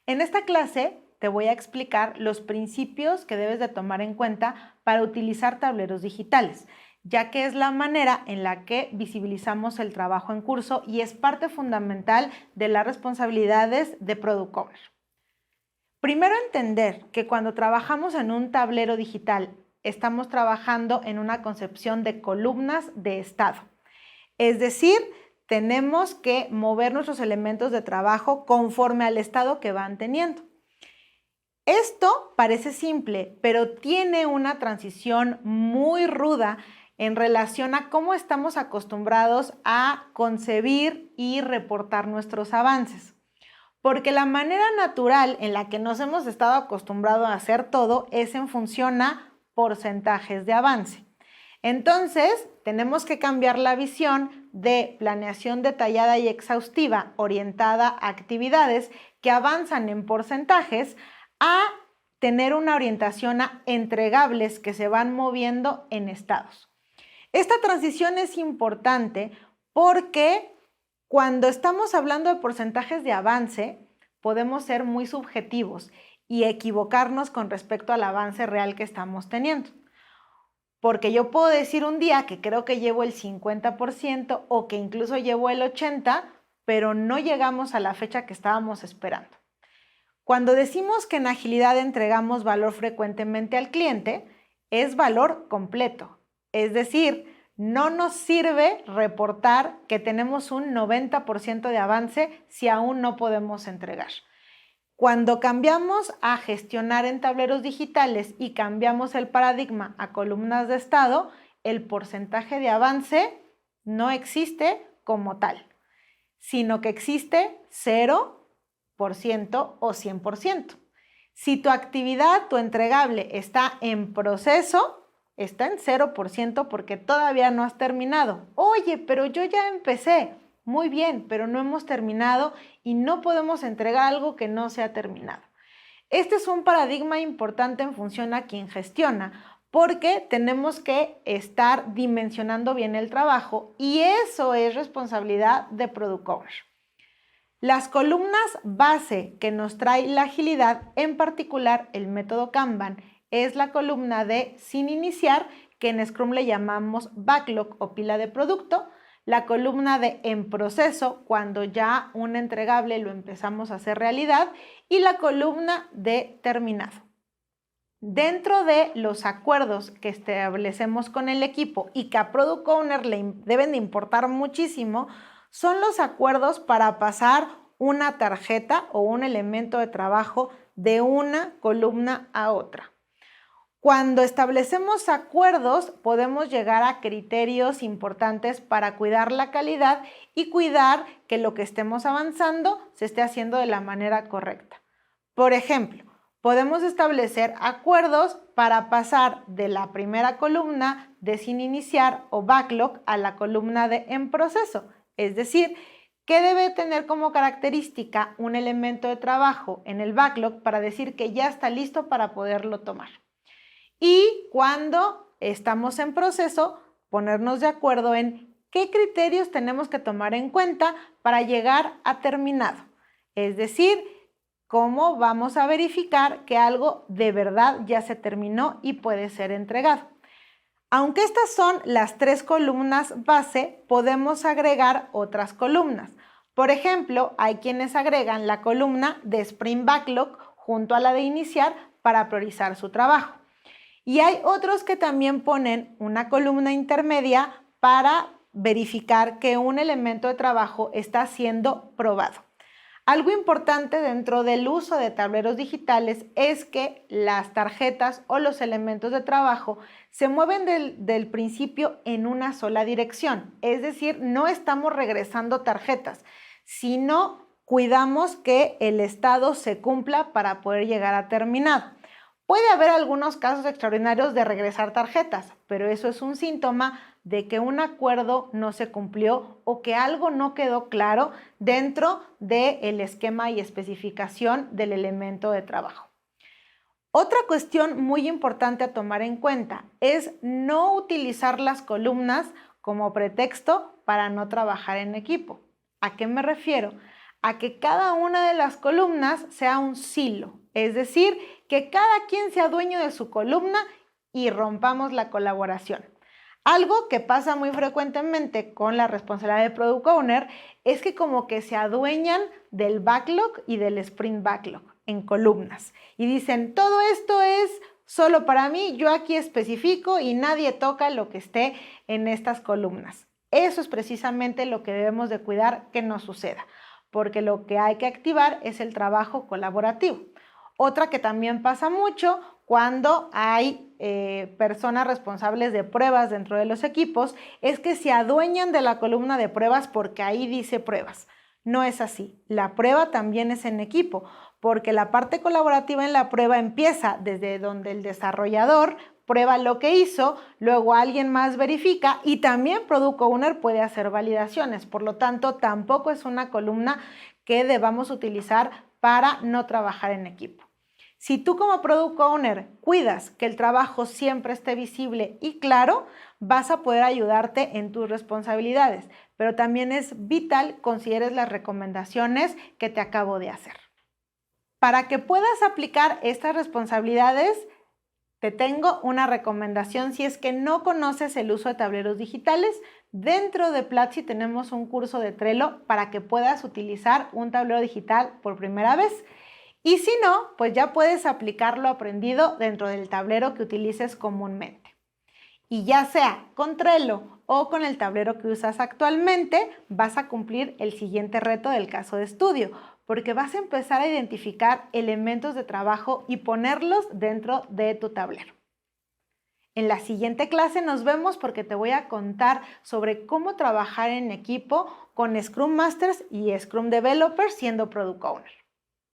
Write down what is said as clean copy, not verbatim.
En esta clase te voy a explicar los principios que debes de tomar en cuenta para utilizar tableros digitales, ya que es la manera en la que visibilizamos el trabajo en curso y es parte fundamental de las responsabilidades de Product Owner. Primero, entender que cuando trabajamos en un tablero digital, estamos trabajando en una concepción de columnas de estado. Es decir, tenemos que mover nuestros elementos de trabajo conforme al estado que van teniendo. Esto parece simple, pero tiene una transición muy ruda en relación a cómo estamos acostumbrados a concebir y reportar nuestros avances. Porque la manera natural en la que nos hemos estado acostumbrados a hacer todo es en función a porcentajes de avance. Entonces, tenemos que cambiar la visión de planeación detallada y exhaustiva orientada a actividades que avanzan en porcentajes a tener una orientación a entregables que se van moviendo en estados. Esta transición es importante porque cuando estamos hablando de porcentajes de avance, podemos ser muy subjetivos y equivocarnos con respecto al avance real que estamos teniendo. Porque yo puedo decir un día que creo que llevo el 50% o que incluso llevo el 80%, pero no llegamos a la fecha que estábamos esperando. Cuando decimos que en agilidad entregamos valor frecuentemente al cliente, es valor completo. Es decir, no nos sirve reportar que tenemos un 90% de avance si aún no podemos entregar. Cuando cambiamos a gestionar en tableros digitales y cambiamos el paradigma a columnas de estado, el porcentaje de avance no existe como tal, sino que existe 0% o 100%. Si tu actividad, tu entregable está en proceso, está en 0% porque todavía no has terminado. Oye, pero yo ya empecé. Muy bien, pero no hemos terminado y no podemos entregar algo que no se ha terminado. Este es un paradigma importante en función a quien gestiona, porque tenemos que estar dimensionando bien el trabajo y eso es responsabilidad de Product Owner. Las columnas base que nos trae la agilidad, en particular el método Kanban, es la columna de sin iniciar, que en Scrum le llamamos backlog o pila de producto, la columna de en proceso, cuando ya un entregable lo empezamos a hacer realidad, y la columna de terminado. Dentro de los acuerdos que establecemos con el equipo y que a Product Owner le deben de importar muchísimo, son los acuerdos para pasar una tarjeta o un elemento de trabajo de una columna a otra. Cuando establecemos acuerdos, podemos llegar a criterios importantes para cuidar la calidad y cuidar que lo que estemos avanzando se esté haciendo de la manera correcta. Por ejemplo, podemos establecer acuerdos para pasar de la primera columna de sin iniciar o backlog a la columna de en proceso. Es decir, ¿qué debe tener como característica un elemento de trabajo en el backlog para decir que ya está listo para poderlo tomar? Y cuando estamos en proceso, ponernos de acuerdo en qué criterios tenemos que tomar en cuenta para llegar a terminado. Es decir, cómo vamos a verificar que algo de verdad ya se terminó y puede ser entregado. Aunque estas son las 3 columnas base, podemos agregar otras columnas. Por ejemplo, hay quienes agregan la columna de Sprint Backlog junto a la de iniciar para priorizar su trabajo. Y hay otros que también ponen una columna intermedia para verificar que un elemento de trabajo está siendo probado. Algo importante dentro del uso de tableros digitales es que las tarjetas o los elementos de trabajo se mueven del principio en una sola dirección. Es decir, no estamos regresando tarjetas, sino cuidamos que el estado se cumpla para poder llegar a terminado. Puede haber algunos casos extraordinarios de regresar tarjetas, pero eso es un síntoma de que un acuerdo no se cumplió o que algo no quedó claro dentro del esquema y especificación del elemento de trabajo. Otra cuestión muy importante a tomar en cuenta es no utilizar las columnas como pretexto para no trabajar en equipo. ¿A qué me refiero? a que cada una de las columnas sea un silo, es decir, que cada quien sea dueño de su columna y rompamos la colaboración. Algo que pasa muy frecuentemente con la responsabilidad de Product Owner es que como que se adueñan del backlog y del sprint backlog en columnas y dicen, todo esto es solo para mí, yo aquí especifico y nadie toca lo que esté en estas columnas. Eso es precisamente lo que debemos de cuidar que no suceda, porque lo que hay que activar es el trabajo colaborativo. Otra que también pasa mucho cuando hay personas responsables de pruebas dentro de los equipos es que se adueñan de la columna de pruebas porque ahí dice pruebas. No es así. La prueba también es en equipo, porque la parte colaborativa en la prueba empieza desde donde el desarrollador prueba lo que hizo, luego alguien más verifica y también Product Owner puede hacer validaciones. Por lo tanto, tampoco es una columna que debamos utilizar para no trabajar en equipo. Si tú como Product Owner cuidas que el trabajo siempre esté visible y claro, vas a poder ayudarte en tus responsabilidades, pero también es vital consideres las recomendaciones que te acabo de hacer. Para que puedas aplicar estas responsabilidades, te tengo una recomendación si es que no conoces el uso de tableros digitales. Dentro de Platzi tenemos un curso de Trello para que puedas utilizar un tablero digital por primera vez. Y si no, pues ya puedes aplicar lo aprendido dentro del tablero que utilices comúnmente. Y ya sea con Trello o con el tablero que usas actualmente, vas a cumplir el siguiente reto del caso de estudio, porque vas a empezar a identificar elementos de trabajo y ponerlos dentro de tu tablero. En la siguiente clase nos vemos porque te voy a contar sobre cómo trabajar en equipo con Scrum Masters y Scrum Developers siendo Product Owner.